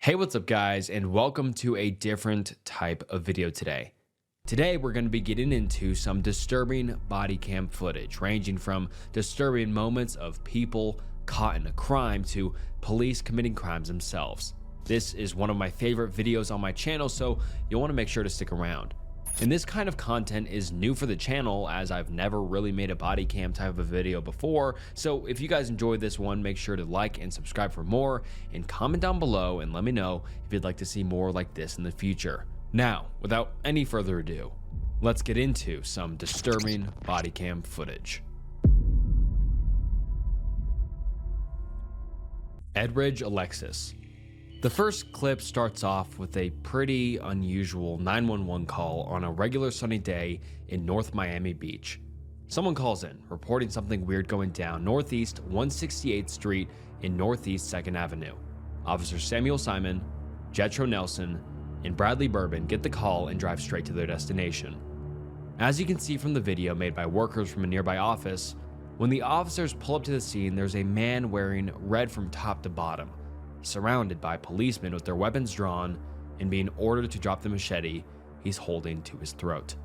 Hey, what's up guys, and welcome to a different type of video today. Today we're going to be getting into some disturbing body cam footage, ranging from disturbing moments of people caught in a crime to police committing crimes themselves. This is one of my favorite videos on my channel, so you'll want to make sure to stick around. And this kind of content is new for the channel, as I've never really made a body cam type of a video before. So if you guys enjoyed this one, make sure to like and subscribe for more, and comment down below and let me know if you'd like to see more like this in the future. Now, without any further ado, let's get into some disturbing body cam footage. Edridge Alexis. The first clip starts off with a pretty unusual 911 call on a regular sunny day in North Miami Beach. Someone calls in, reporting something weird going down Northeast 168th Street in Northeast 2nd Avenue. Officers Samuel Simon, Jetro Nelson, and Bradley Bourbon get the call and drive straight to their destination. As you can see from the video made by workers from a nearby office, when the officers pull up to the scene, there's a man wearing red from top to bottom, surrounded by policemen with their weapons drawn and being ordered to drop the machete he's holding to his throat.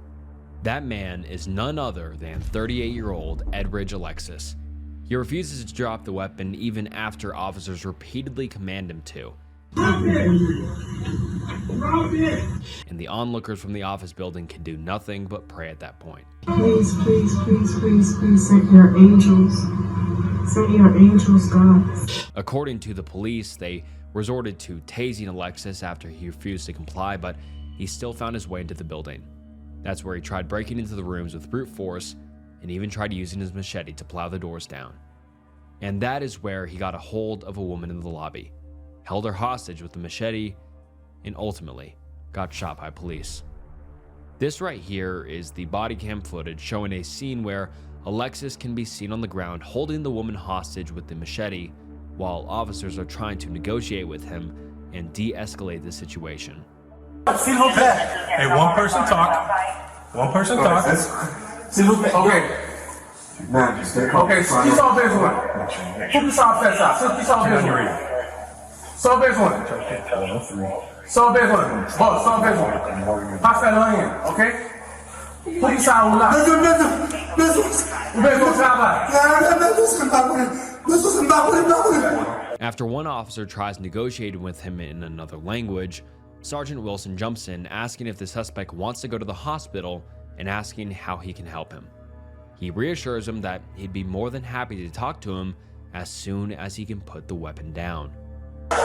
That man is none other than 38-year-old Edridge Alexis. He refuses to drop the weapon even after officers repeatedly command him to. And the onlookers from the office building can do nothing but pray at that point. Please, please, please, please, please send your angels. Send your angels, God. According to the police, they resorted to tasing Alexis after he refused to comply, but he still found his way into the building. That's where he tried breaking into the rooms with brute force and even tried using his machete to plow the doors down. And that is where he got a hold of a woman in the lobby, held her hostage with the machete, and ultimately got shot by police. This right here is the body cam footage showing a scene where Alexis can be seen on the ground holding the woman hostage with the machete, while officers are trying to negotiate with him and de-escalate the situation. Hey, one person talk. One person talk. Okay. Okay, qui s'en besoin? Pour qui s'en fait ça? Ceux qui s'en besoin? Sans besoin. Sans besoin. Bon, sans besoin. Pas faire rien, ok? Pour qui ça ou là? After one officer tries negotiating with him in another language, Sergeant Wilson jumps in, asking if the suspect wants to go to the hospital and asking how he can help him. He reassures him that he'd be more than happy to talk to him as soon as he can put the weapon down.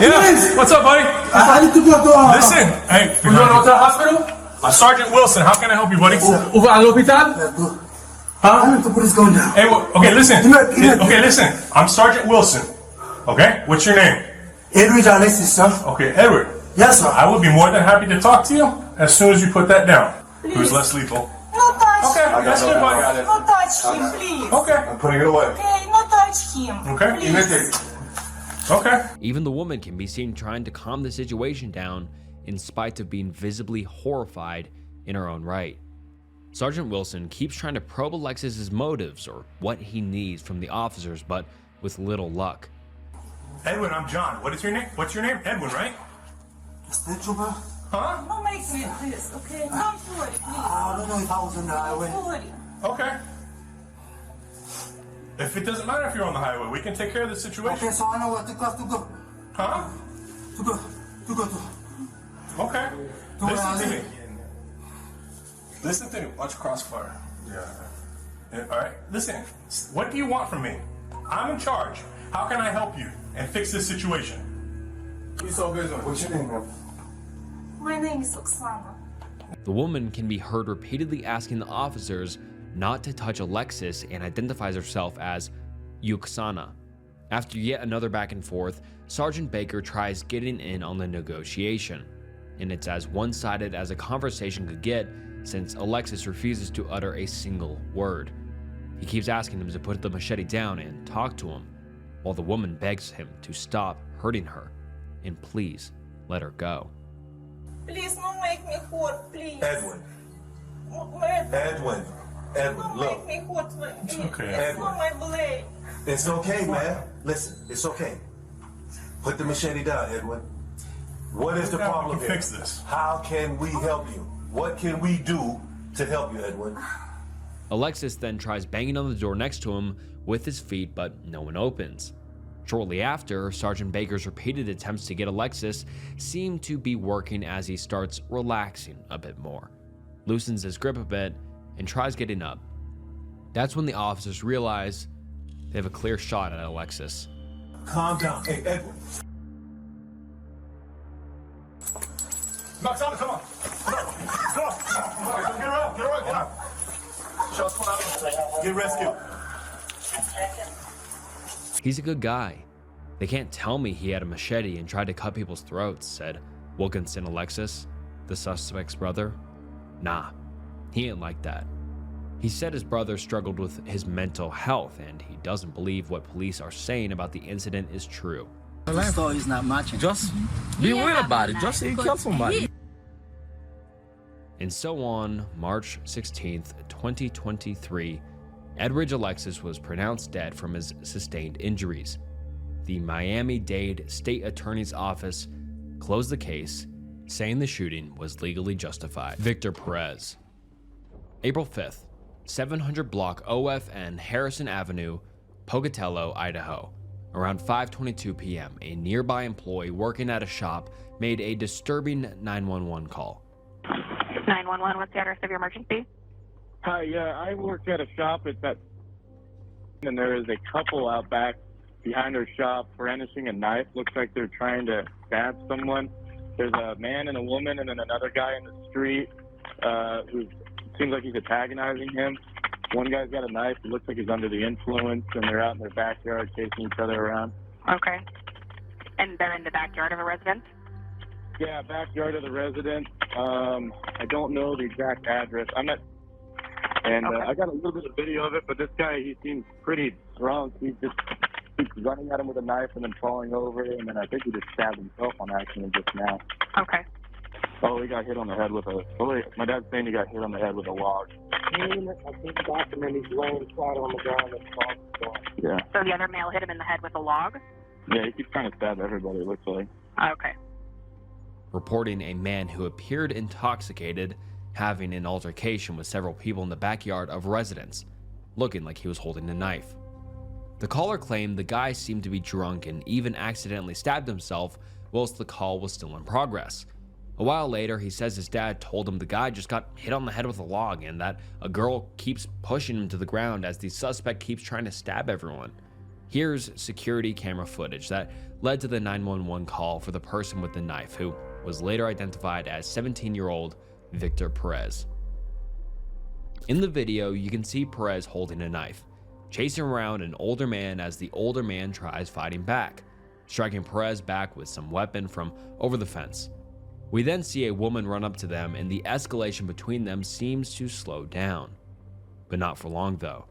Yeah, what's up, buddy? I need to go to Listen, hey, you want to go to the hospital? Sergeant Wilson, how can I help you, buddy? Over à l'hôpital? Huh? The police going down. Hey, okay, listen. Okay, listen. I'm Sergeant Wilson. Okay, what's your name? Edridge Alexis, sir. Okay, Edward. Yes, sir. I would be more than happy to talk to you as soon as you put that down. Who's less lethal? No touch Okay, him. that's good, buddy. No touch him, please. Okay, I'm putting it away. Okay, no touch him. okay, Please. okay. Even the woman can be seen trying to calm the situation down in spite of being visibly horrified in her own right. Sergeant Wilson keeps trying to probe Alexis's motives or what he needs from the officers, but with little luck. Edwin, I'm John. What is your name? What's your name? Edwin, right? Is that true, bro? Huh? No make me this, okay? Don't worry, please. I don't know if I was on the highway. Don't worry. Okay. If it doesn't matter if you're on the highway, we can take care of the situation. Okay, so I know where to go. Huh? To go. Okay. Don't Listen to worry. me. Listen to me. Watch Crossfire. Yeah. All right. Listen. What do you want from me? I'm in charge. How can I help you and fix this situation? What's your name, man? My name is Oksana. The woman can be heard repeatedly asking the officers not to touch Alexis and identifies herself as Yuksana. After yet another back and forth, Sergeant Baker tries getting in on the negotiation, and it's as one-sided as a conversation could get since Alexis refuses to utter a single word. He keeps asking him to put the machete down and talk to him, while the woman begs him to stop hurting her and please let her go. Please, don't make me hurt, please. Edwin, Don't look. make me hurt. It's okay. It's not my blade. It's okay, man. Listen, it's okay. Put the machete down, Edwin. What is the Now we problem can here? fix this. How can we help you? What can we do to help you, Edwin? Alexis then tries banging on the door next to him with his feet, but no one opens. Shortly after, Sergeant Baker's repeated attempts to get Alexis seem to be working as he starts relaxing a bit more, loosens his grip a bit, and tries getting up. That's when the officers realize they have a clear shot at Alexis. Calm down. Hey, Edwin. No, come on. Come on. Come on. Get around. Get around. Get out. Get rescued. He's a good guy. They can't tell me he had a machete and tried to cut people's throats, said Wilkinson Alexis, the suspect's brother. Nah, he ain't like that. He said his brother struggled with his mental health and he doesn't believe what police are saying about the incident is true. The story's not matching. Just be real about it. Just say you killed somebody. And so on March 16th, 2023, Edridge Alexis was pronounced dead from his sustained injuries. The Miami-Dade State Attorney's Office closed the case, saying the shooting was legally justified. Victor Perez. April 5th, 700 block OFN Harrison Avenue, Pocatello, Idaho. Around 5:22 p.m., a nearby employee working at a shop made a disturbing 911 call. 911, what's the address of your emergency? Hi, yeah, I work at a shop. It's at, and there is a couple out back behind our shop brandishing a knife. Looks like they're trying to stab someone. There's a man and a woman, and then another guy in the street who seems like he's antagonizing him. One guy's got a knife. It looks like he's under the influence, and they're out in their backyard chasing each other around. Okay. And they're in the backyard of a residence? Yeah, backyard of the residence. I don't know the exact address. I got a little bit of video of it, but this guy, he seems pretty drunk. He just keeps running at him with a knife and then falling over, and then I think he just stabbed himself on accident just now. Okay. Oh, he got hit on the head with a... Oh, wait, my dad's saying he got hit on the head with a log. I think document he's laying flat on the ground and falling. Yeah. So the other male hit him in the head with a log? Yeah, he keeps trying to stab everybody, it looks like. Okay. Reporting a man who appeared intoxicated having an altercation with several people in the backyard of residence, looking like he was holding a knife. The caller claimed the guy seemed to be drunk and even accidentally stabbed himself whilst the call was still in progress. A while later, he says his dad told him the guy just got hit on the head with a log and that a girl keeps pushing him to the ground as the suspect keeps trying to stab everyone. Here's security camera footage that led to the 911 call for the person with the knife, who was later identified as 17-year-old Victor Perez. In the video, you can see Perez holding a knife, chasing around an older man as the older man tries fighting back, striking Perez back with some weapon from over the fence. We then see a woman run up to them and the escalation between them seems to slow down. But not for long though.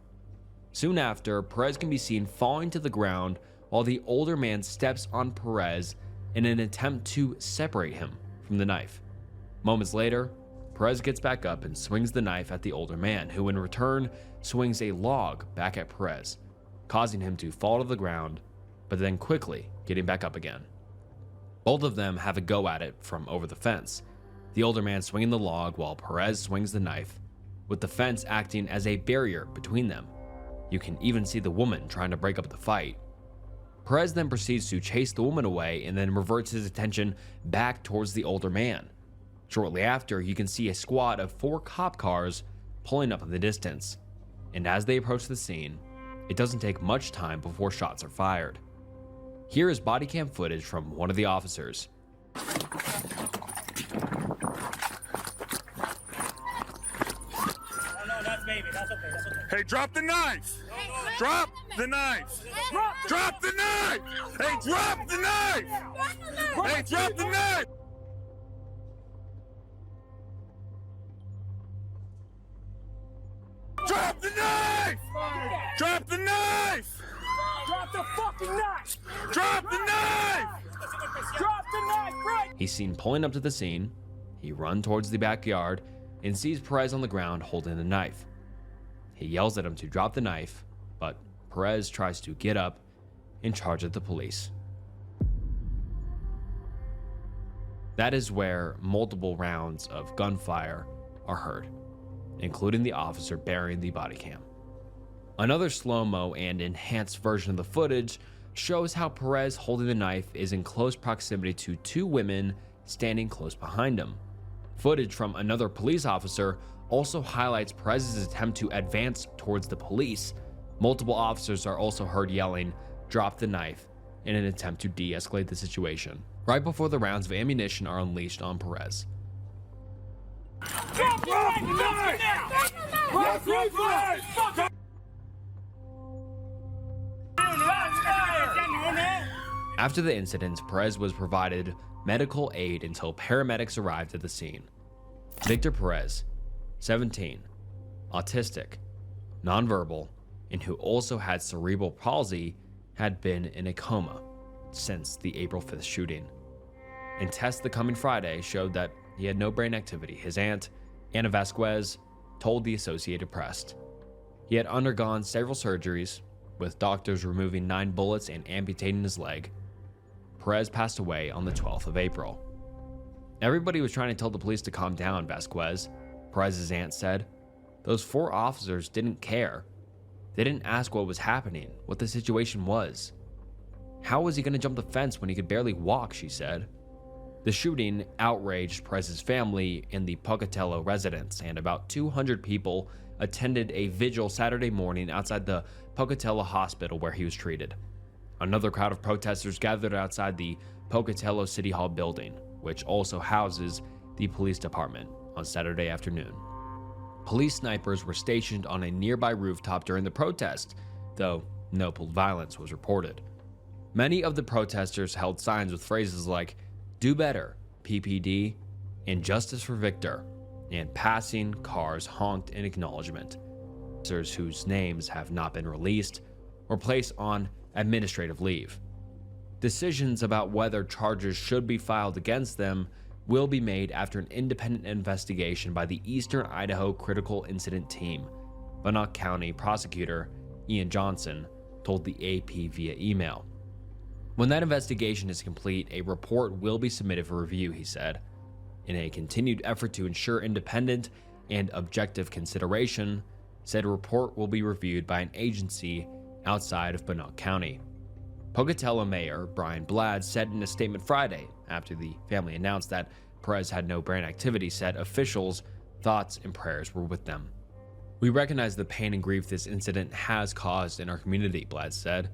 Soon after, Perez can be seen falling to the ground while the older man steps on Perez in an attempt to separate him from the knife. Moments later, Perez gets back up and swings the knife at the older man, who in return swings a log back at Perez, causing him to fall to the ground, but then quickly getting back up again. Both of them have a go at it from over the fence, the older man swinging the log while Perez swings the knife, with the fence acting as a barrier between them. You can even see the woman trying to break up the fight. Perez then proceeds to chase the woman away and then reverts his attention back towards the older man. Shortly after, you can see a squad of 4 cop cars pulling up in the distance, and as they approach the scene, it doesn't take much time before shots are fired. Here is body cam footage from one of the officers. Oh no, that's baby. That's okay. That's okay. Hey, drop the knife! Drop the knife! Drop the knife! Hey, drop the knife! Hey, drop the knife! Drop the knife! Drop the knife! Drop the fucking knife! Drop the knife! Drop the knife, right? He's seen pulling up to the scene. He runs towards the backyard and sees Perez on the ground holding a knife. He yells at him to drop the knife, but Perez tries to get up and charge at the police. That is where multiple rounds of gunfire are heard, including the officer burying the body cam. Another slow-mo and enhanced version of the footage shows how Perez holding the knife is in close proximity to two women standing close behind him. Footage from another police officer also highlights Perez's attempt to advance towards the police. Multiple officers are also heard yelling, "Drop the knife," in an attempt to de-escalate the situation, right before the rounds of ammunition are unleashed on Perez. After the incident, Perez was provided medical aid until paramedics arrived at the scene. Victor Perez, 17, autistic, nonverbal, and who also had cerebral palsy, had been in a coma since the April 5th shooting. And tests the coming Friday showed that he had no brain activity. His aunt, Ana Vasquez, told the Associated Press. He had undergone several surgeries, with doctors removing 9 bullets and amputating his leg. Perez passed away on the 12th of April. Everybody was trying to tell the police to calm down, Vasquez, Perez's aunt said. Those 4 officers didn't care. They didn't ask what was happening, what the situation was. How was he going to jump the fence when he could barely walk, she said. The shooting outraged Perez's family and the Pocatello residents, and about 200 people attended a vigil Saturday morning outside the Pocatello hospital where he was treated. Another crowd of protesters gathered outside the Pocatello City Hall building, which also houses the police department, on Saturday afternoon. Police snipers were stationed on a nearby rooftop during the protest, though no violence was reported. Many of the protesters held signs with phrases like, "Do better, PPD," and "Justice for Victor," and passing cars honked in acknowledgement. Officers whose names have not been released were placed on administrative leave. Decisions about whether charges should be filed against them will be made after an independent investigation by the Eastern Idaho Critical Incident Team, Bannock County prosecutor Ian Johnson told the AP via email. When that investigation is complete, a report will be submitted for review, he said. In a continued effort to ensure independent and objective consideration, said report will be reviewed by an agency outside of Bannock County. Pocatello Mayor Brian Bladd said in a statement Friday, after the family announced that Perez had no brain activity, said officials' thoughts and prayers were with them. "We recognize the pain and grief this incident has caused in our community," Bladd said.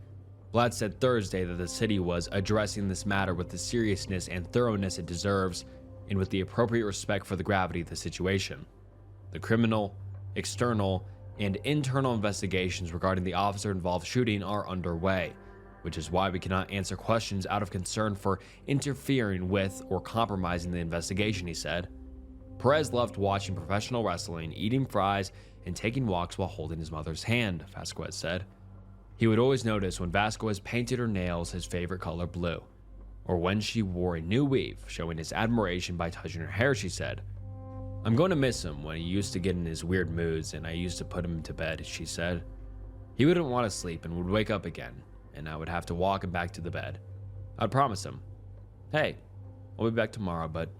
Bladd said Thursday that the city was addressing this matter with the seriousness and thoroughness it deserves and with the appropriate respect for the gravity of the situation. The criminal, external, and internal investigations regarding the officer-involved shooting are underway, which is why we cannot answer questions out of concern for interfering with or compromising the investigation, he said. Perez loved watching professional wrestling, eating fries, and taking walks while holding his mother's hand, Vasquez said. He would always notice when Vasquez painted her nails his favorite color blue, or when she wore a new weave, showing his admiration by touching her hair, she said. "I'm going to miss him when he used to get in his weird moods and I used to put him to bed," she said. "He wouldn't want to sleep and would wake up again, and I would have to walk him back to the bed. I'd promise him, 'Hey, I'll be back tomorrow, but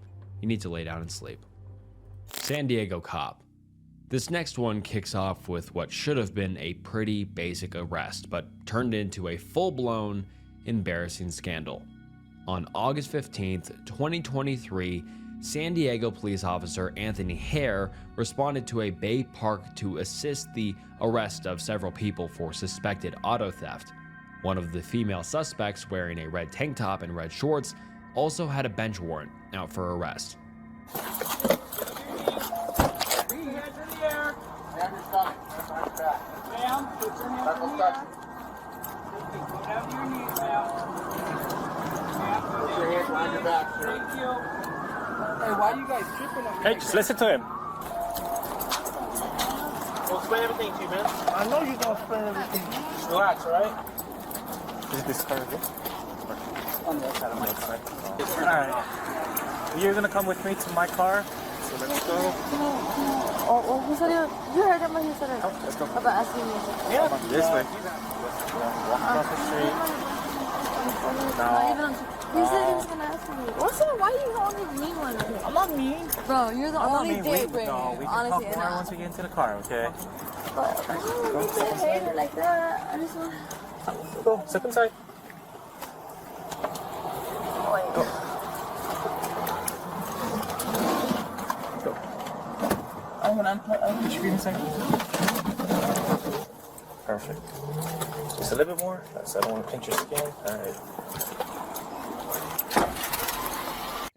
you need to lay down and sleep.'" San Diego cop. This next one kicks off with what should have been a pretty basic arrest, but turned into a full-blown, embarrassing scandal. On August 15th, 2023, San Diego police officer Anthony Hare responded to a Bay Park to assist the arrest of several people for suspected auto theft. One of the female suspects, wearing a red tank top and red shorts, also had a bench warrant out for arrest. Hey, just listen to him. We'll explain everything to you, man. I know you're gonna explain everything. Just relax, alright? Is this car good? On the other side of my car. Alright. You're gonna come with me to my car. So let's go. Oh, he said you heard him when he said it. Let's go. About asking me. Yeah. This way. Walk across the street. Now. He said he was gonna ask me. Why are you always mean one of them? I'm not mean. Bro, you're the only day bringer. No, we can honestly, talk more once we get into the car, okay? But why would you hate it like that? I just want. Go, step inside. Go. Go. I'm gonna put your feet inside. Perfect. Just a little bit more. So I don't want to pinch your skin. Alright.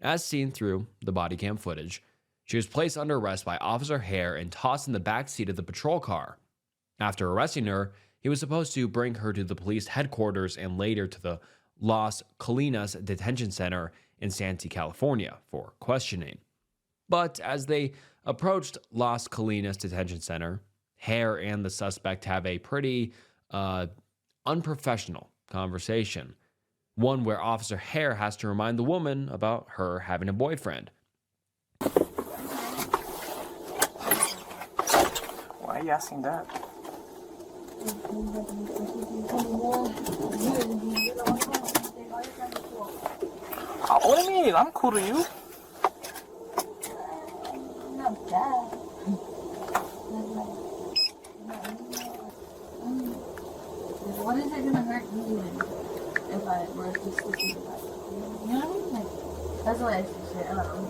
As seen through the body cam footage, she was placed under arrest by Officer Hare and tossed in the back seat of the patrol car. After arresting her, he was supposed to bring her to the police headquarters and later to the Las Colinas Detention Center in Santee, California for questioning. But as they approached Las Colinas Detention Center, Hare and the suspect have a pretty unprofessional conversation. One where Officer Hare has to remind the woman about her having a boyfriend. Why are you asking that? What do you mean? I'm cool to you. Not bad. What is it gonna hurt me if I were to sleep with that? You know what I mean? Like, that's what I say. I don't know.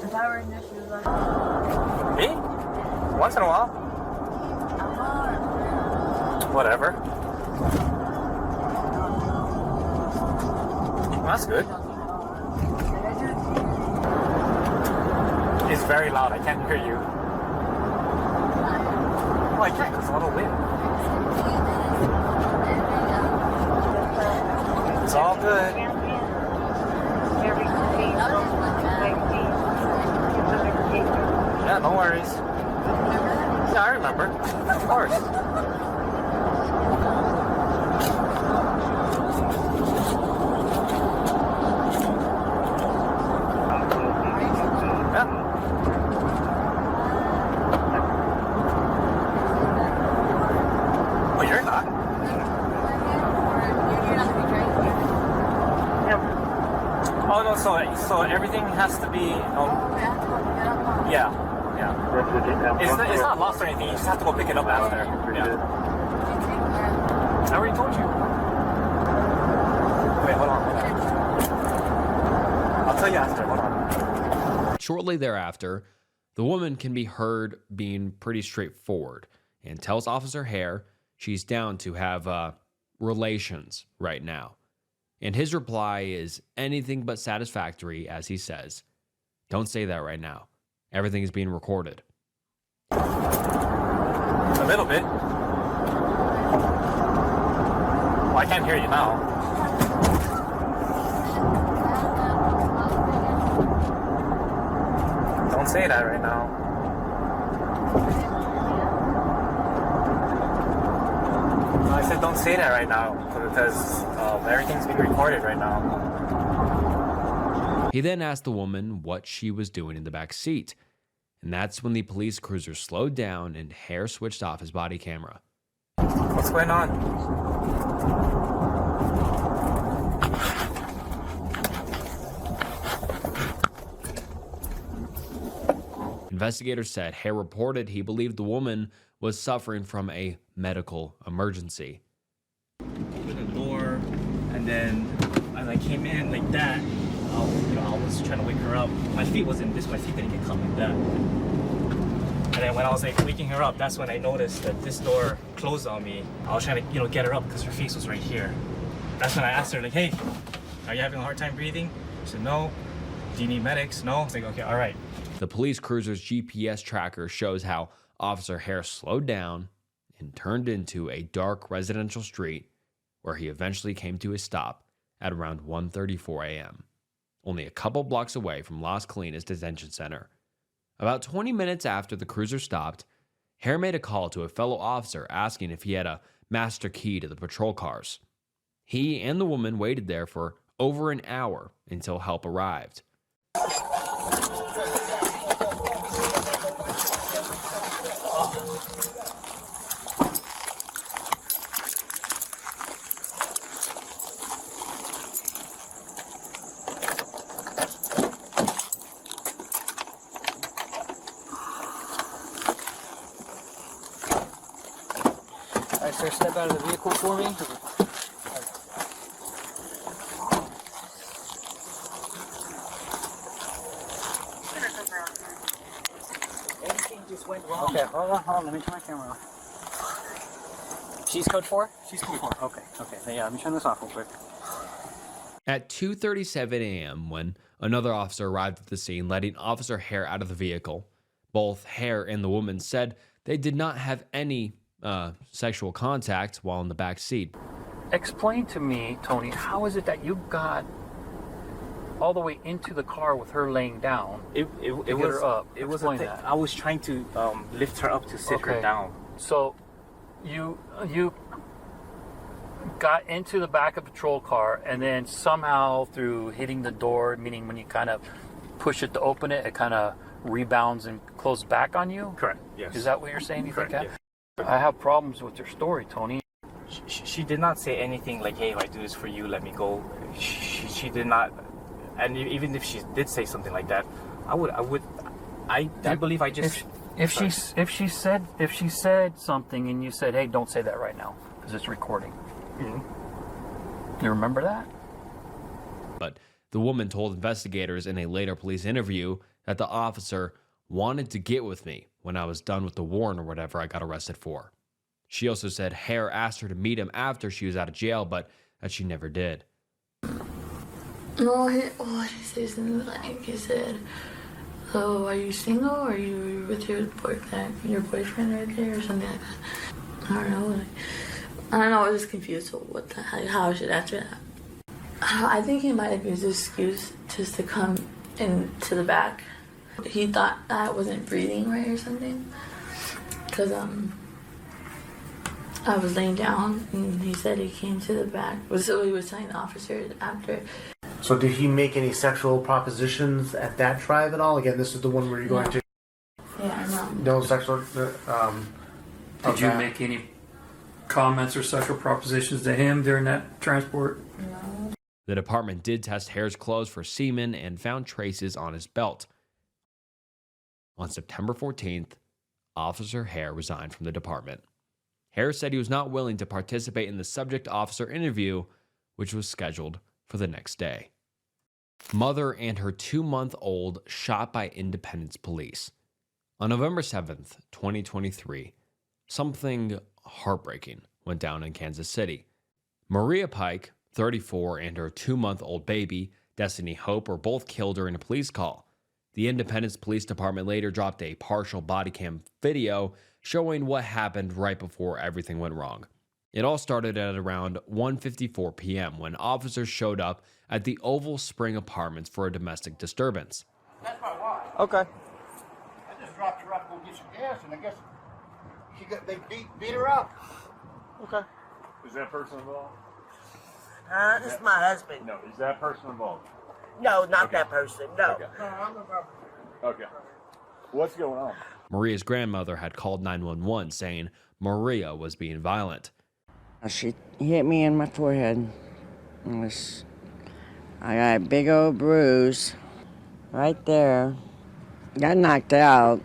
If I were in your shoes, like. Me? Once in a while. Whatever. Well, that's good. It's very loud. I can't hear you. Well, I can't because a lot of wind. It's all good. Yeah, no worries. Yeah, I remember. Of course. Yeah. Oh, you're not? Oh no, so everything has to be yeah. It's not lost or anything, you just have to go pick it up after. Yeah. I already told you. Wait, hold on. I'll tell you after, hold on. Shortly thereafter, the woman can be heard being pretty straightforward and tells Officer Hare she's down to have relations right now. And his reply is anything but satisfactory as he says, "Don't say that right now. Everything is being recorded." A little bit. Well, I can't hear you now. Don't say that right now. I said don't say that right now because everything's being recorded right now. He then asked the woman what she was doing in the back seat. And that's when the police cruiser slowed down and Hare switched off his body camera. What's going on? Investigators said Hare reported he believed the woman was suffering from a medical emergency. Opened the door, and then as I came in like that, I was trying to wake her up. My feet wasn't this, my feet didn't get caught like that. And then when I was like waking her up, that's when I noticed that this door closed on me. I was trying to, get her up because her face was right here. That's when I asked her, like, hey, are you having a hard time breathing? She said, no. Do you need medics? No. I was like, okay, all right. The police cruiser's GPS tracker shows how Officer Hare slowed down and turned into a dark residential street where he eventually came to a stop at around 1:34 a.m., only a couple blocks away from Las Colinas Detention Center. About 20 minutes after the cruiser stopped, Hare made a call to a fellow officer asking if he had a master key to the patrol cars. He and the woman waited there for over an hour until help arrived. Sir, step out of the vehicle for me. Everything just went wrong. Okay, hold on. Let me turn my camera off. She's code 4? She's code 4. Okay. Yeah, let me turn this off real quick. At 2:37 a.m., when another officer arrived at the scene, letting Officer Hare out of the vehicle, both Hare and the woman said they did not have any sexual contact while in the back seat. Explain to me, Tony, how is it that you got all the way into the car with her laying down? It get was her up. It was Explain a thing. that. I was trying to lift her up to sit her down. So you got into the back of a patrol car, and then somehow through hitting the door, meaning when you kind of push it to open it, it kind of rebounds and closes back on you? Correct, yes. Is that what you're saying? You Correct, think that? I have problems with your story, Tony. She did not say anything like, hey, if I do this for you, let me go. She did not. And even if she did say something like that, I believe I just... If she said something and you said, hey, don't say that right now because it's recording. Mm-hmm. You remember that? But the woman told investigators in a later police interview that the officer wanted to get with me when I was done with the warrant or whatever I got arrested for. She also said Hare asked her to meet him after she was out of jail, but that she never did. No, he said something like, he said, "Oh, are you single? Or are you with your boyfriend right there?" or something like that. I don't know. I was just confused with how I should answer that. I think he might have used this excuse just to come into the back. He thought I wasn't breathing right or something. Because I was laying down and he said he came to the back. So he was telling the officers after. So did he make any sexual propositions at that drive at all? Again, this is the one where you're going to... Yeah, no. No sexual... Did you make any comments or sexual propositions to him during that transport? No. The department did test Hare's clothes for semen and found traces on his belt. On September 14th, Officer Hare resigned from the department. Hare said he was not willing to participate in the subject officer interview, which was scheduled for the next day. Mother and her 2-month-old shot by Independence police. On November 7th, 2023, something heartbreaking went down in Kansas City. Maria Pike, 34, and her 2-month-old baby, Destiny Hope, were both killed during a police call. The Independence Police Department later dropped a partial body cam video showing what happened right before everything went wrong. It all started at around 1:54 p.m. when officers showed up at the Oval Spring Apartments for a domestic disturbance. That's my wife. Okay. I just dropped her off to go get some gas, and I guess they beat her up. Okay. Is that person involved? This is my husband. No, is that person involved? No, not that person. No. Okay. Okay. What's going on? Maria's grandmother had called 911 saying Maria was being violent. She hit me in my forehead. I got a big old bruise right there. Got knocked out.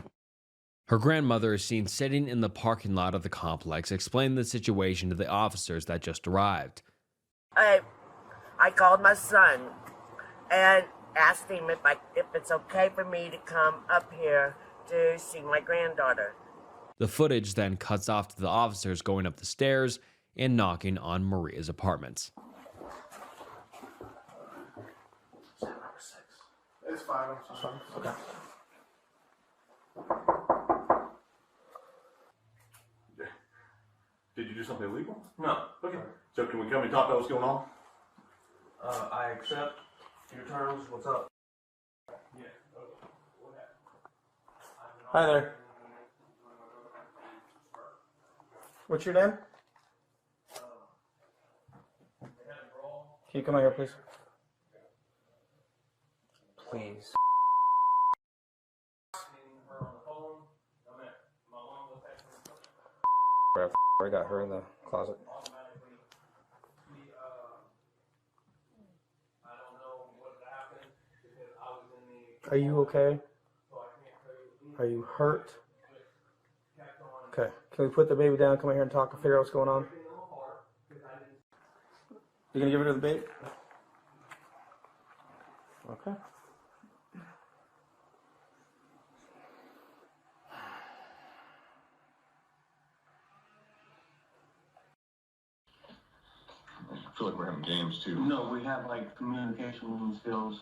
Her grandmother is seen sitting in the parking lot of the complex, explaining the situation to the officers that just arrived. I called my son and asked him if it's okay for me to come up here to see my granddaughter. The footage then cuts off to the officers going up the stairs and knocking on Maria's apartments. It's fine. Okay. Did you do something illegal? No. Okay. So can we come and talk about what's going on? I accept your terms. What's up? Hi there. What's your name? Can you come out here, please? Please. I got her in the closet. Are you okay? Are you hurt? Okay. Can we put the baby down, come in here and talk and figure out what's going on? You gonna give her to the baby? Okay. I feel like we're having games too. No, we have like communication skills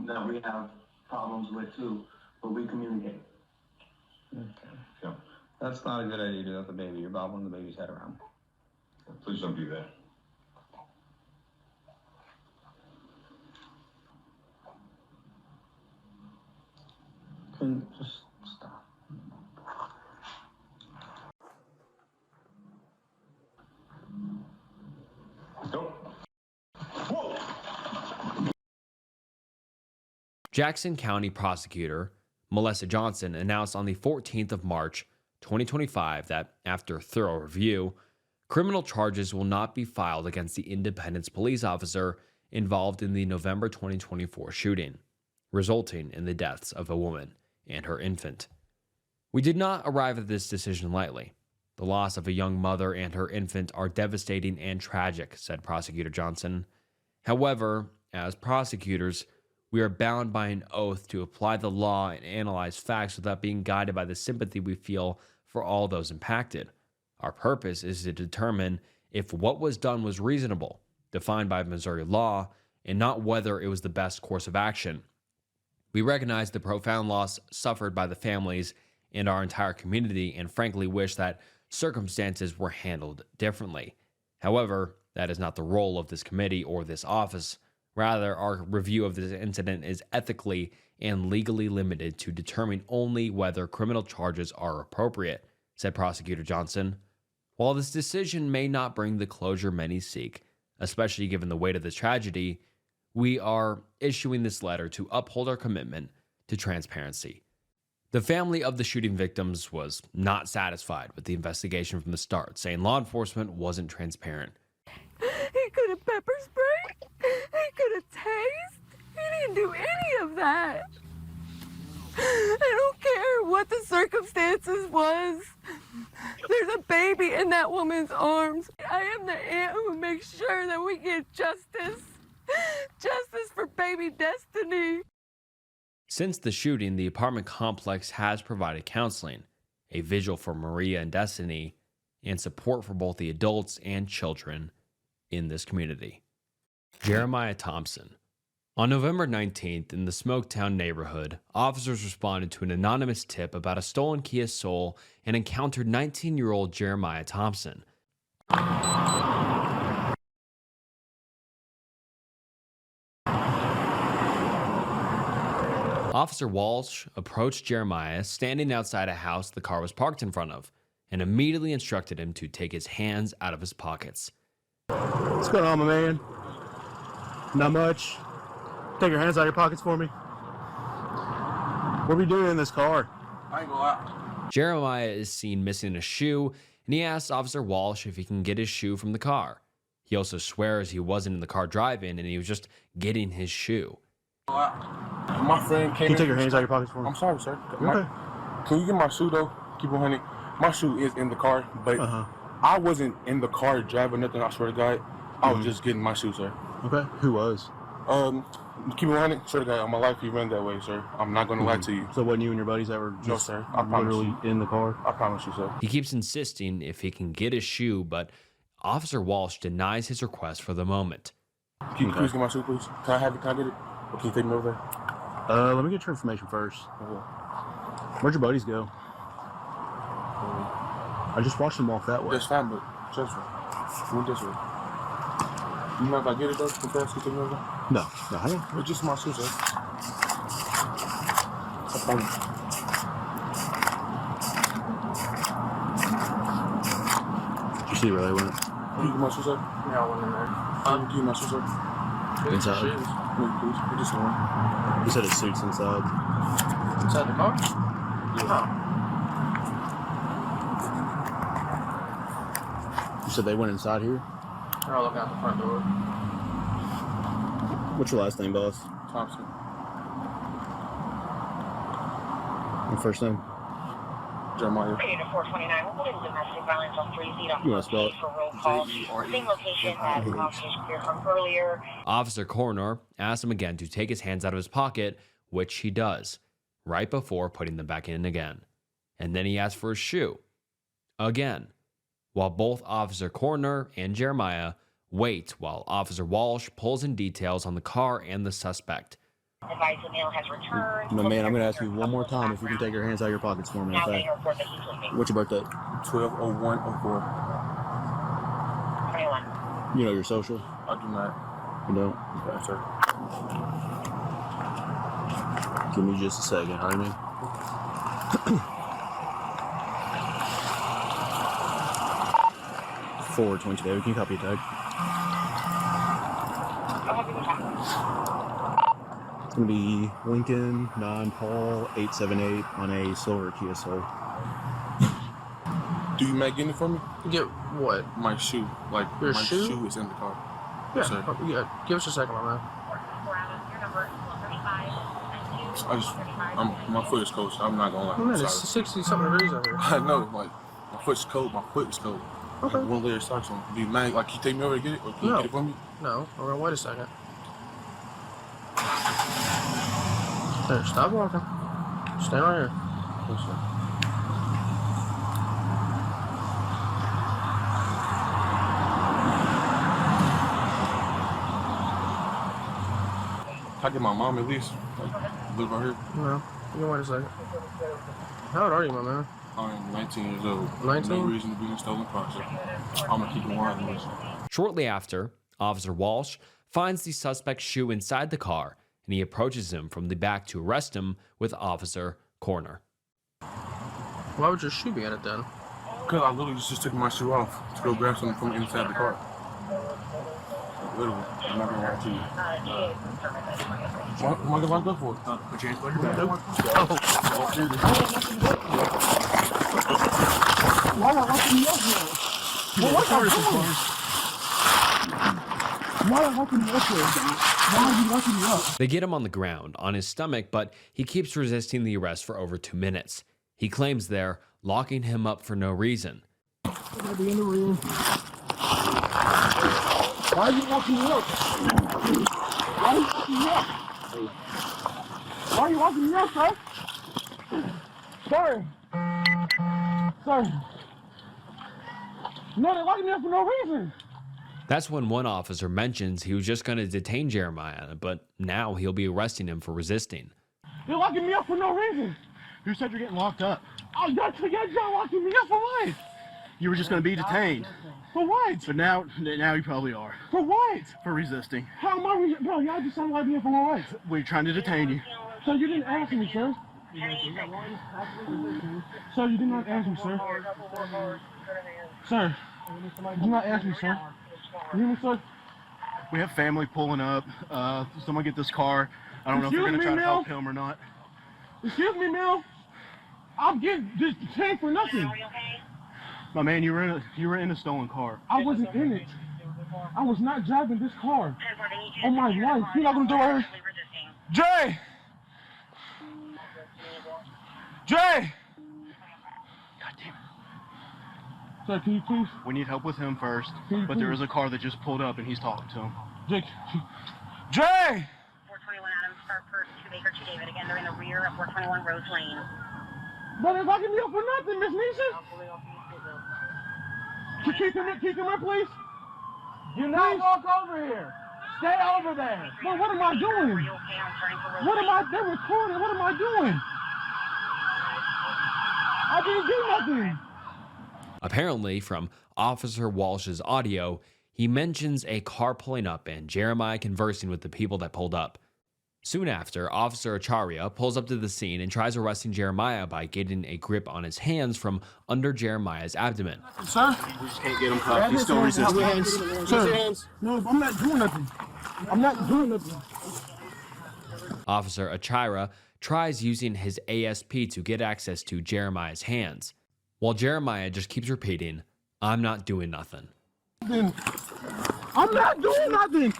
that we have problems with too, but we communicate. Okay. Yeah. That's not a good idea to do with the baby. You're bobbling the baby's head around. Please don't do that. Couldn't just stop. Jackson County prosecutor Melissa Johnson announced on the 14th of March, 2025 that after thorough review, criminal charges will not be filed against the Independence police officer involved in the November 2024 shooting, resulting in the deaths of a woman and her infant. We did not arrive at this decision lightly. The loss of a young mother and her infant are devastating and tragic, said Prosecutor Johnson. However, as prosecutors, we are bound by an oath to apply the law and analyze facts without being guided by the sympathy we feel for all those impacted. Our purpose is to determine if what was done was reasonable, defined by Missouri law, and not whether it was the best course of action. We recognize the profound loss suffered by the families and our entire community, and frankly wish that circumstances were handled differently. However, that is not the role of this committee or this office. Rather, our review of this incident is ethically and legally limited to determine only whether criminal charges are appropriate, said Prosecutor Johnson. While this decision may not bring the closure many seek, especially given the weight of the tragedy, we are issuing this letter to uphold our commitment to transparency. The family of the shooting victims was not satisfied with the investigation from the start, saying law enforcement wasn't transparent. He could have pepper sprayed. He could have tased. He didn't do any of that. I don't care what the circumstances was. There's a baby in that woman's arms. I am the aunt who makes sure that we get justice. Justice for baby Destiny. Since the shooting, the apartment complex has provided counseling, a vigil for Maria and Destiny, and support for both the adults and children in this community. Jeremiah Thompson. On November 19th, in the Smoketown neighborhood, officers responded to an anonymous tip about a stolen Kia Soul and encountered 19-year-old Jeremiah Thompson. Officer Walsh approached Jeremiah standing outside a house the car was parked in front of and immediately instructed him to take his hands out of his pockets. What's going on, my man? Not much. Take your hands out of your pockets for me. What are we doing in this car? I ain't go out. Jeremiah is seen missing a shoe, and he asks Officer Walsh if he can get his shoe from the car. He also swears he wasn't in the car driving and he was just getting his shoe. My friend came. Can you take your hands out of your pockets for me? I'm sorry, sir. Okay. Can you get my shoe though? Keep it, honey. My shoe is in the car, but I wasn't in the car driving nothing. I swear to God, I was just getting my shoe, sir. Okay. Who was? Keep it, honey. Swear to God, on my life, you ran that way, sir. I'm not going to lie to you. So, wasn't you and your buddies that were just no, sir. I promise literally you. In the car? I promise you, sir. He keeps insisting if he can get his shoe, but Officer Walsh denies his request for the moment. Can you please get my shoe, please? Can I have it? Can I get it? Or can you take me over there? Let me get your information first. Where'd your buddies go? I just watched them walk that way. That's fine, but just move this way. You mind if I get it though? Can Perez take me over? No, hang on. It's just my shoes, sir. Did you see where they went? Can you get my shoes, sir? Yeah, I went in there. Can you get my shoes, sir? Inside. Please, just one. You said his suit's inside. Inside the car? Yeah. You said they went inside here? I'll look out the front door. What's your last name, boss? Thompson. Your first name? Jeremiah. Created 429. We'll put in domestic violence on 3 feet on You want to spell it? for roll call. Same location that the officers cleared from earlier. Officer Coroner asks him again to take his hands out of his pocket, which he does, right before putting them back in again. And then he asks for his shoe. Again, while both Officer Coroner and Jeremiah wait while Officer Walsh pulls in details on the car and the suspect. Advised the male has returned. My man, I'm going to ask you one more time if you can take your hands out of your pockets for me. Now Okay? they report that he's sleeping. What's your birthday? 12/01/04. 21. You know your social? I do not. You don't? Okay, sir. Give me just a second, honey. Forward 20 today. We can copy a tag. It's going to be Lincoln 9 Paul 878 on a silver Kia Soul. Do you mind getting it for me? Get what? My shoe. Like, Your my shoe? shoe is in the car. Yeah, Yes, sir. yeah. Give us a second on that. My foot is cold, so I'm not gonna lie. Oh, man, I'm it's sorry. 60-something degrees out here. I know, like, my foot's cold. My foot is cold. Okay. Like, one layer of socks on. Do you mind, like, can you take me over to get it? Or can you No. get it for me? No. We're going to wait a second. There, stop walking. Stay right here. Yes, sir. Can I get my mom at least? Like, live right here? No. You can wait a second. How old are you, my man? I'm 19 years old. 19? No reason to be in a stolen car, so I'm gonna keep it 100. Shortly after, Officer Walsh finds the suspect's shoe inside the car, and he approaches him from the back to arrest him with Officer Coroner. Why would your shoe be in it then? Because I literally just took my shoe off to go grab something from inside the car. Literally. I'm not gonna lie to you. What am I gonna lock up for? Put your hands on your back. Why not locking me up here? Well, what are you doing? Why not locking me up here? Why are you locking me up? They get him on the ground, on his stomach, but he keeps resisting the arrest for over 2 minutes. He claims they're locking him up for no reason. I'm gonna be in the room. Why are you locking me up? Why are you locking me up? Why are you locking me up, sir? Sir. Sir. No, they're locking me up for no reason. That's when one officer mentions he was just going to detain Jeremiah, but now he'll be arresting him for resisting. They're locking me up for no reason. Who said you're getting locked up? Oh, you're locking me up for what? You were just going to be detained. For what? But now you probably are. For what? For resisting. How am I bro, y'all just sound like me for what? We're trying to detain you. So you didn't ask me, sir. Sir, you did not ask me, sir. Sir, you did not ask me, sir. You hear me, sir? We have family pulling up. Someone get this car. I don't know if you're going to try to help him or not. Excuse me, Mel. I'm getting detained for nothing. My man, you were in a stolen car. I wasn't in it. I was not driving this car. Oh my life. You're not gonna do it. Jay! Jay! God damn it. Sir, can you please? We need help with him first. But there is a car that just pulled up and he's talking to him. Jay! Jay! 421 Adams, Hartford, 2 Baker, 2 David. Again, they're in the rear of 421 Rose Lane. But they're locking me up for nothing, Miss Nisha. Keep him in, please. Do not walk over here. Stay over there. But what am I doing? They're recording. What am I doing? I didn't do nothing. Apparently, from Officer Walsh's audio, he mentions a car pulling up and Jeremiah conversing with the people that pulled up. Soon after, Officer Acharya pulls up to the scene and tries arresting Jeremiah by getting a grip on his hands from under Jeremiah's abdomen. Sir? We just can't get him cuffed. He's still resisting. Sir, no, I'm not doing nothing. I'm not doing nothing. Officer Acharya tries using his ASP to get access to Jeremiah's hands, while Jeremiah just keeps repeating, "I'm not doing nothing." I'm not doing nothing.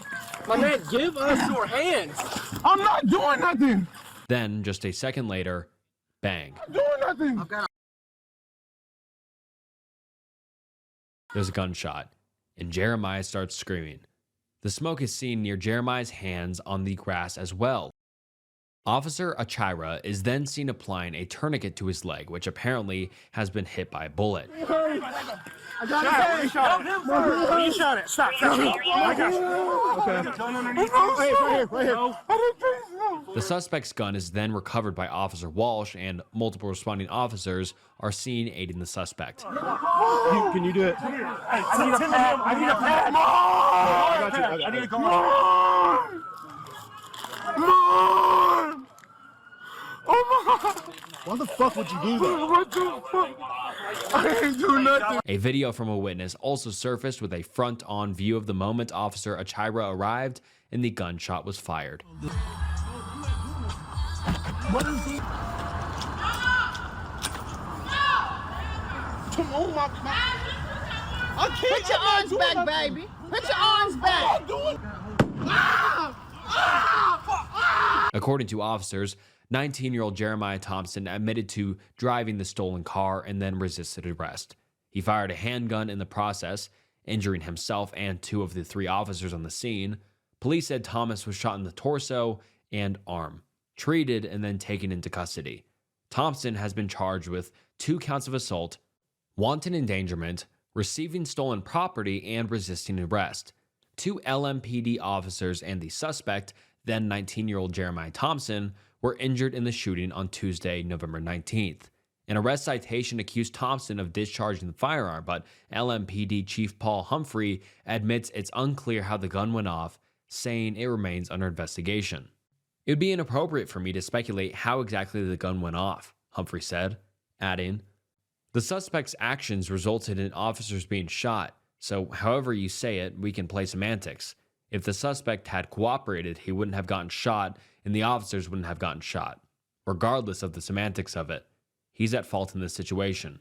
My man, give us your hands. I'm not doing nothing. Then, just a second later, bang. I'm doing nothing. There's a gunshot, and Jeremiah starts screaming. The smoke is seen near Jeremiah's hands on the grass as well. Officer Achira is then seen applying a tourniquet to his leg, which apparently has been hit by a bullet. I got it. You shot it. Where you shot it? Stop. I got you. Okay. Right here. The suspect's gun is then recovered by Officer Walsh, and multiple responding officers are seen aiding the suspect. Can you do it? I need a pad. I need a pad. I got you. I need to go on. Mom! Oh my! Why the fuck would you do that? What the fuck? I ain't do nothing. A video from a witness also surfaced with a front-on view of the moment Officer Achira arrived and the gunshot was fired. What is he? Come on, my. I can't. Put your arms back, baby. Put your arms back. According to officers, 19-year-old Jeremiah Thompson admitted to driving the stolen car and then resisted arrest. He fired a handgun in the process, injuring himself and 2 of the 3 officers on the scene. Police said Thomas was shot in the torso and arm, treated, and then taken into custody. Thompson has been charged with 2 counts of assault, wanton endangerment, receiving stolen property, and resisting arrest. 2 LMPD officers and the suspect, then 19-year-old Jeremiah Thompson, were injured in the shooting on Tuesday, November 19th. An arrest citation accused Thompson of discharging the firearm, but LMPD Chief Paul Humphrey admits it's unclear how the gun went off, saying it remains under investigation. It would be inappropriate for me to speculate how exactly the gun went off, Humphrey said, adding, the suspect's actions resulted in officers being shot, so however you say it, we can play semantics. If the suspect had cooperated, he wouldn't have gotten shot, and the officers wouldn't have gotten shot. Regardless of the semantics of it, he's at fault in this situation.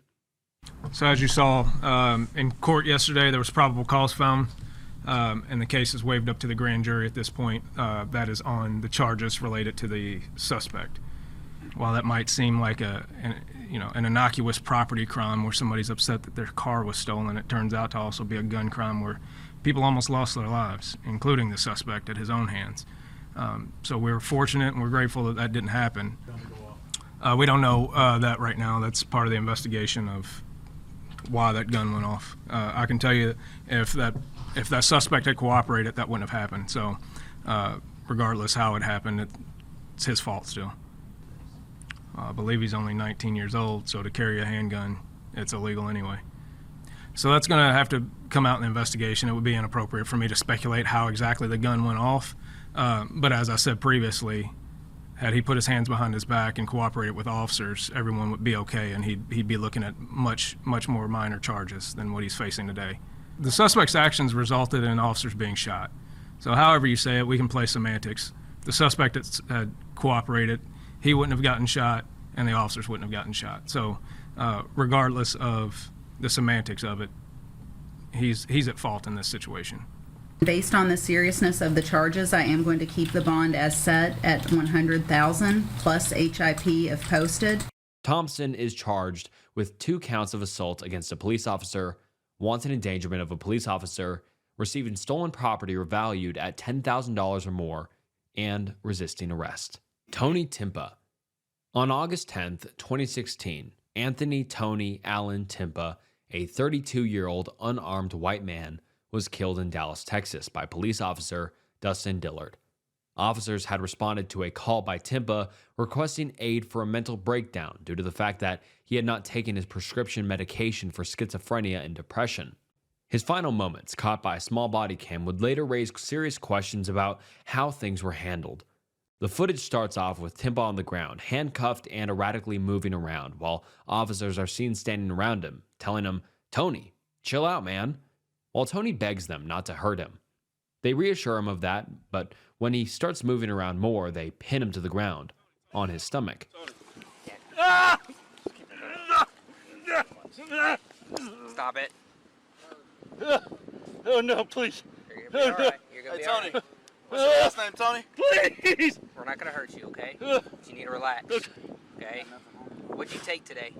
So as you saw in court yesterday, there was probable cause found, and the case is waived up to the grand jury at this point. That is on the charges related to the suspect. While that might seem like an innocuous property crime where somebody's upset that their car was stolen, it turns out to also be a gun crime where people almost lost their lives, including the suspect at his own hands. So we're fortunate and we're grateful that that didn't happen. We don't know that right now. That's part of the investigation of why that gun went off. I can tell you if that suspect had cooperated, that wouldn't have happened. So regardless how it happened, it's his fault still. I believe he's only 19 years old, so to carry a handgun, it's illegal anyway. So that's going to have to come out in the investigation. It would be inappropriate for me to speculate how exactly the gun went off. But as I said previously, had he put his hands behind his back and cooperated with officers, everyone would be okay, and he'd be looking at much more minor charges than what he's facing today. The suspect's actions resulted in officers being shot. So however you say it, we can play semantics. The suspect had cooperated, he wouldn't have gotten shot, and the officers wouldn't have gotten shot. So regardless of the semantics of it, he's at fault in this situation. Based on the seriousness of the charges, I am going to keep the bond as set at $100,000 plus HIP if posted. Thompson is charged with 2 counts of assault against a police officer, wanton endangerment of a police officer, receiving stolen property valued at $10,000 or more, and resisting arrest. Tony Timpa. On August 10th, 2016, Anthony Tony Allen Timpa, a 32-year-old unarmed white man, was killed in Dallas, Texas by police officer Dustin Dillard. Officers had responded to a call by Timpa requesting aid for a mental breakdown due to the fact that he had not taken his prescription medication for schizophrenia and depression. His final moments, caught by a small body cam, would later raise serious questions about how things were handled. The footage starts off with Timpa on the ground, handcuffed and erratically moving around, while officers are seen standing around him, telling him, "Tony, chill out, man," while Tony begs them not to hurt him. They reassure him of that, but when he starts moving around more, they pin him to the ground, on his stomach. Stop it. Oh no, please. You're gonna be all right. You're gonna be all right. What's your last name, Tony? Please! We're not gonna hurt you, okay? But you need to relax. Okay? What'd you take today?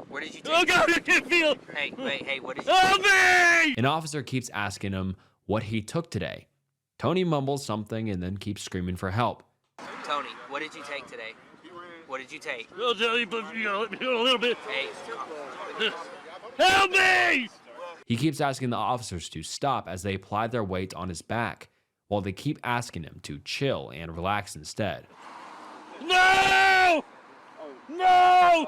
What did you take? Oh God, I can't feel. Hey, wait, hey, what did you Help take? me! An officer keeps asking him what he took today. Tony mumbles something and then keeps screaming for help. Tony, what did you take today? What did you take? I'll tell you, but you gotta let me go a little bit. Hey, help me! He keeps asking the officers to stop as they apply their weight on his back, while they keep asking him to chill and relax instead. No! No!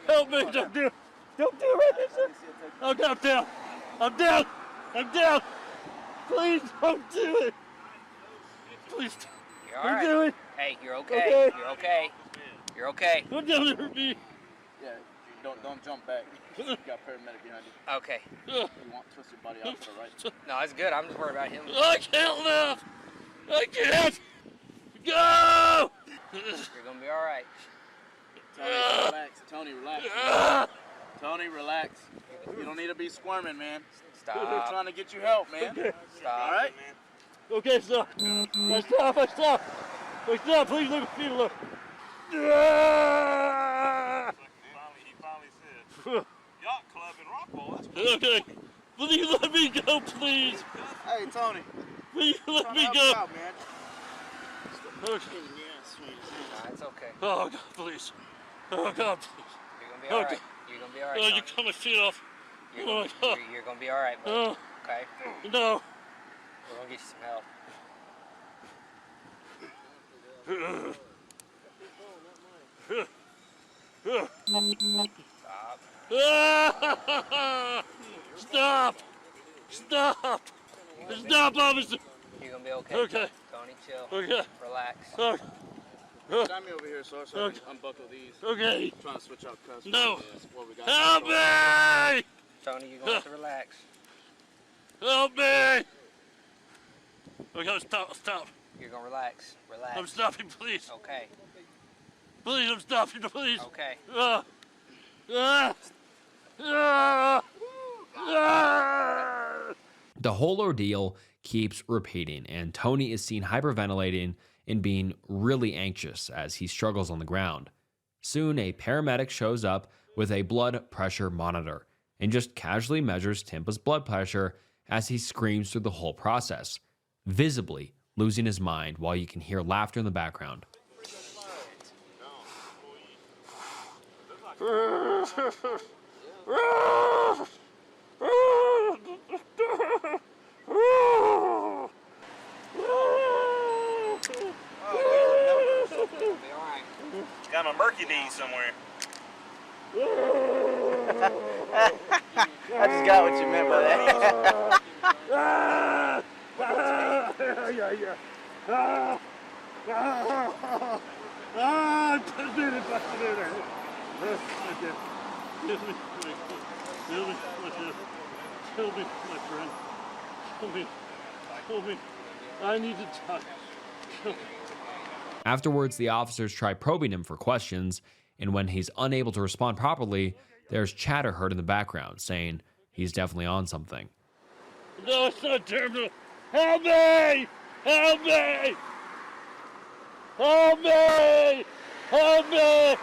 Help me! Don't do it! Don't do it! I'm down! I'm down! I'm down! Please don't do it! Please you're don't all right. do it! Hey, you're okay. Okay. You're okay. You're okay. Don't hurt me! Yeah, don't jump back. You got paramedic behind you. Okay. You want to twist your body out to the right. No, it's good. I'm just worried about him. I can't live! I can't! Go! You're gonna be all right. Tony, relax. Tony, relax. Tony, relax. You don't need to be squirming, man. Stop. We're trying to get you help, man. Okay. Stop. All right? Okay, stop. I stop. Please let me feel look. Yacht Club in Rockwell. Okay. Please let me go, please. Hey, Tony. Please let me help go. you out, man. Okay. Nah, it's okay. Oh, God, please. Oh, God, please. You're gonna be all right. You're gonna be all right. Oh, you Tony. cut my feet off. You're Oh, my gonna, God. you're gonna be all right, bud. Oh. Okay. No. We're gonna get you some help. Stop. Stop, officer. You're gonna be okay. Okay. Tony, chill. Okay. Relax. Okay. Stand me over here, sir, so I can unbuckle these. Okay. I'm trying to switch out cuffs. No. What we got. Help me! Tony, you're gonna have to relax. Help me! Okay, stop. You're gonna relax. Relax. I'm stopping, please. Okay. Please, I'm stopping, please. Okay. The whole ordeal keeps repeating, and Tony is seen hyperventilating and being really anxious as he struggles on the ground. Soon, a paramedic shows up with a blood pressure monitor and just casually measures Timpa's blood pressure as he screams through the whole process, visibly losing his mind while you can hear laughter in the background. Got my murky knees somewhere. I just got what you meant by that. Kill me, my friend. Kill me. I need to talk. Afterwards, the officers try probing him for questions, and when he's unable to respond properly, there's chatter heard in the background saying he's definitely on something. No, it's not terminal. Help me! Help me! Help me! Help me!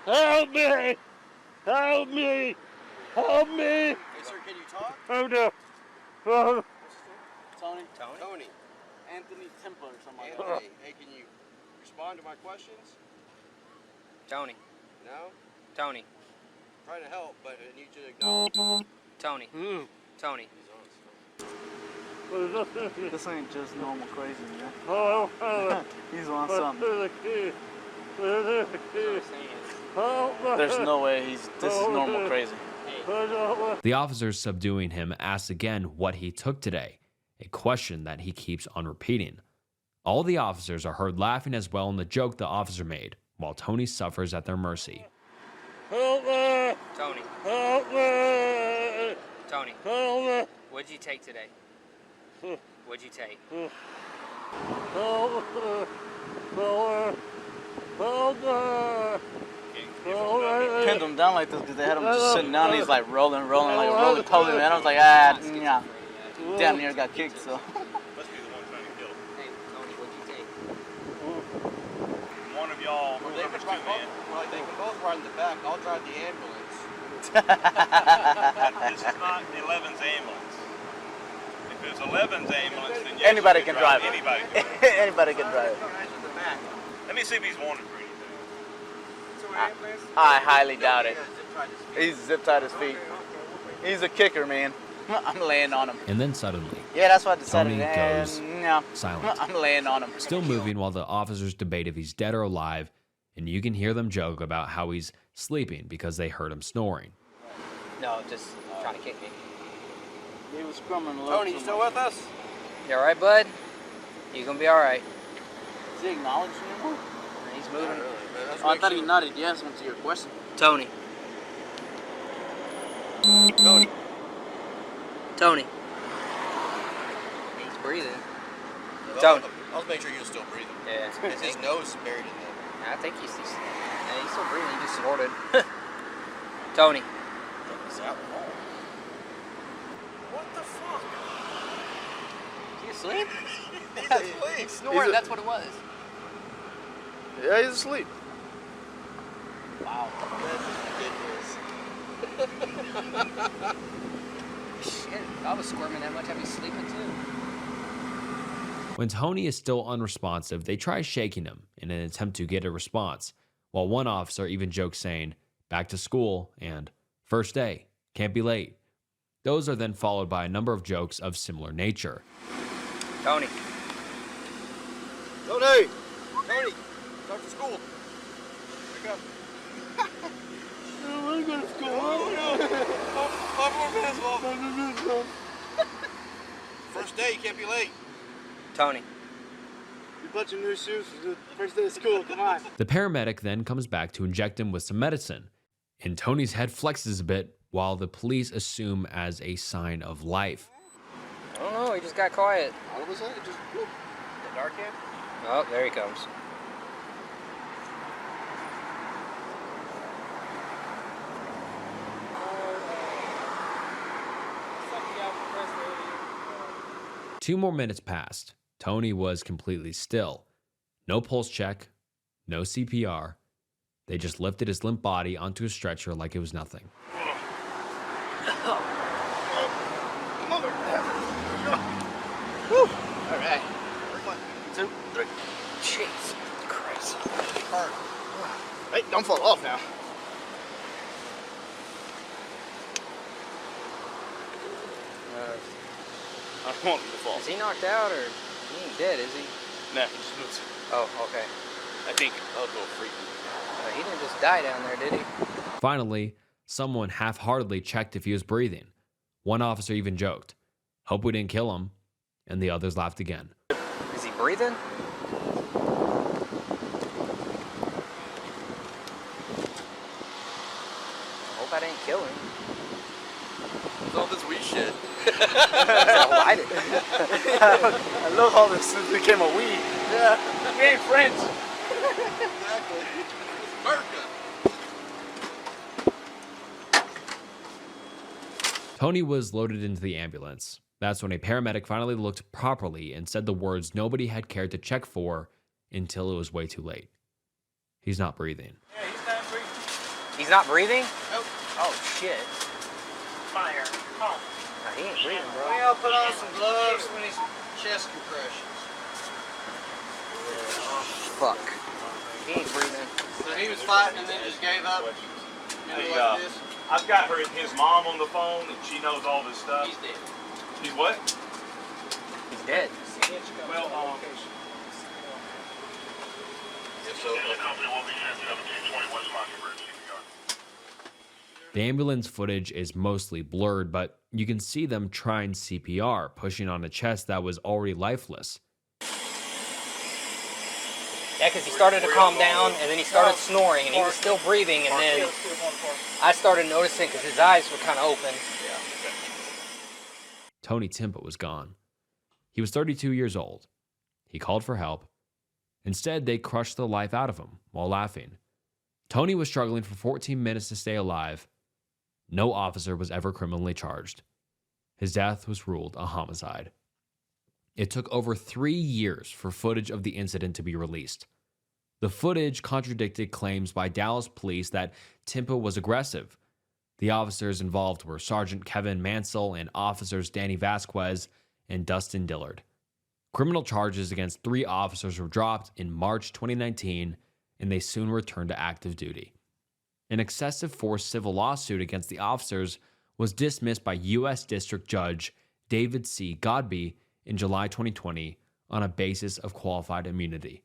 Help me! Help me! Help me! Hey, sir, can you talk? Oh, no. Oh. Tony? Anthony Timpa or something like that. Anthony. Hey, can you respond to my questions? Tony. No? Tony. I'm trying to help, but I need you to acknowledge. Tony. Tony. This ain't just normal crazy, man. Oh, He's on something. There's a key. There's a key. There's no way this is normal crazy. The officers subduing him asks again what he took today, a question that he keeps on repeating. All the officers are heard laughing as well in the joke the officer made, while Tony suffers at their mercy. Help me! Tony. Help me! Tony. Help me! What'd you take today? What'd you take? Help me! Help me! Help me! Pinned him down like this because they had him just sitting down. He's like rolling, like rolling poly, man. I was like, yeah. Damn near got kicked, so. Hey, Tony, what'd you take? One of y'all Well, they numbers can two both, in. well, they can both ride in the back. I'll drive the ambulance. This is not 11's ambulance. If it's 11's ambulance, then yes, Anybody you can drive it. Anybody can drive it. Anybody can drive it. Let me see if he's wanted for anything. I highly doubt it. He's zip tied his feet. He's a kicker, man. I'm laying on him. And then suddenly, Yeah, that's what I decided. Tony goes No, silent. I'm laying on him. Still moving while the officers debate if he's dead or alive, and you can hear them joke about how he's sleeping because they heard him snoring. No, just trying to kick me. He was scrumming low. Tony, you still with us? You all right, bud? You gonna be all right. Is he acknowledging you? He's moving. Oh, I thought he nodded yes to your question. Tony. Tony. Tony. He's breathing. Tony. I'll make sure you're still breathing. Yeah. Is his nose buried in there? I think he's still breathing. He just snorted. Tony. He's out. What the fuck? Is he asleep? He's asleep. He's snoring. That's what it was. Yeah, he's asleep. Wow. That's ridiculous. Shit. If I was squirming that much, I'd be sleeping too. When Tony is still unresponsive, they try shaking him in an attempt to get a response, while one officer even jokes saying, "Back to school," and "First day, can't be late." Those are then followed by a number of jokes of similar nature. Tony. Tony! Tony! Start to school. Wake up. I want to go to school. First day, you can't be late. Tony. You bought your new shoes for the first day of school. Come on. The paramedic then comes back to inject him with some medicine, and Tony's head flexes a bit while the police assume as a sign of life. I don't know. He just got quiet. All of a sudden, it just whoop. The dark hand? Oh, there he comes. Two more minutes passed. Tony was completely still. No pulse check, no CPR. They just lifted his limp body onto a stretcher like it was nothing. Woo. All right. 1, 2, 3. Jesus Christ. Hard. Hey, don't fall off now. I don't want him to fall. Is he knocked out or he ain't dead, is he? Nah, he just moves. Oh, okay. I think I'll go freaking. He didn't just die down there, did he? Finally, someone half-heartedly checked if he was breathing. One officer even joked, "Hope we didn't kill him," and the others laughed again. Is he breathing? Hope I didn't kill him. What's all this weed shit? Light it. I love how this became a weed. Yeah. We ain't friends. Exactly. America. Tony was loaded into the ambulance. That's when a paramedic finally looked properly and said the words nobody had cared to check for until it was way too late. He's not breathing. Yeah, he's not breathing. He's not breathing? Nope. Oh, shit. Fire. Oh. No, he ain't breathing, bro. We all put on some gloves when he's chest compressions. Fuck. He ain't breathing. So he was fighting and then just gave up. Hey, I've got his mom on the phone, and she knows all this stuff. He's dead. He's what? He's dead. Well, The ambulance footage is mostly blurred, but you can see them trying CPR, pushing on a chest that was already lifeless. Yeah, because he started to calm down, and then he started snoring, and he was still breathing, and then I started noticing because his eyes were kind of open. Tony Timpa was gone. He was 32 years old. He called for help. Instead, they crushed the life out of him while laughing. Tony was struggling for 14 minutes to stay alive. No officer was ever criminally charged. His death was ruled a homicide. It took over 3 years for footage of the incident to be released. The footage contradicted claims by Dallas police that Timpa was aggressive. The officers involved were Sergeant Kevin Mansell and officers Danny Vasquez and Dustin Dillard. Criminal charges against 3 officers were dropped in March 2019, and they soon returned to active duty. An excessive force civil lawsuit against the officers was dismissed by U.S. District Judge David C. Godbey in July 2020 on a basis of qualified immunity.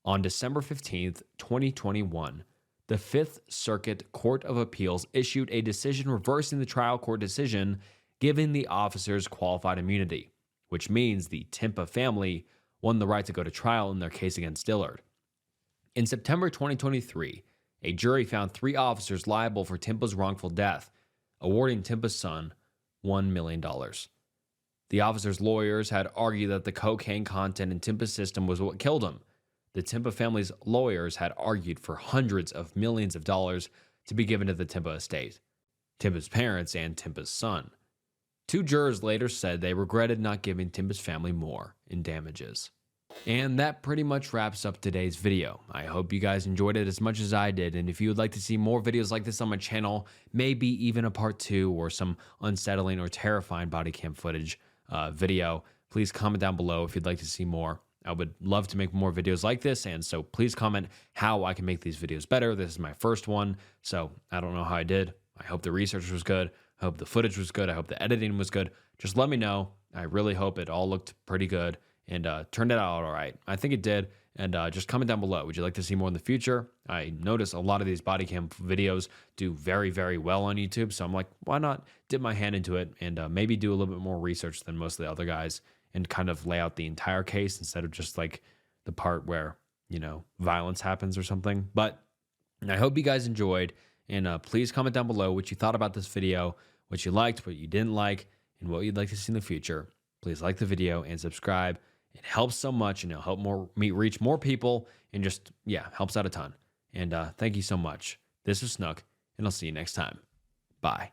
On December 15, 2021, the Fifth Circuit Court of Appeals issued a decision reversing the trial court decision giving the officers qualified immunity, which means the Timpa family won the right to go to trial in their case against Dillard. In September 2023, a jury found 3 officers liable for Timpa's wrongful death, awarding Timpa's son $1 million. The officers' lawyers had argued that the cocaine content in Timpa's system was what killed him. The Timpa family's lawyers had argued for hundreds of millions of dollars to be given to the Timpa estate, Timpa's parents, and Timpa's son. 2 jurors later said they regretted not giving Timpa's family more in damages. And that pretty much wraps up today's video. I hope you guys enjoyed it as much as I did, and if you would like to see more videos like this on my channel, maybe even a part 2 or some unsettling or terrifying body cam footage video, please comment down below if you'd like to see more. I would love to make more videos like this, and so please comment how I can make these videos better. This is my first one, so I don't know how I did. I hope the research was good. I hope the footage was good. I hope the editing was good. Just let me know. I really hope it all looked pretty good and turned it out all right. I think it did, and just comment down below. Would you like to see more in the future? I notice a lot of these body cam videos do very, very well on YouTube, so I'm like, why not dip my hand into it and maybe do a little bit more research than most of the other guys and kind of lay out the entire case instead of just like the part where, you know, violence happens or something. But I hope you guys enjoyed, and please comment down below what you thought about this video, what you liked, what you didn't like, and what you'd like to see in the future. Please like the video and subscribe. It helps so much, and it'll help me reach more people, and just, yeah, helps out a ton. And thank you so much. This is Snook, and I'll see you next time. Bye.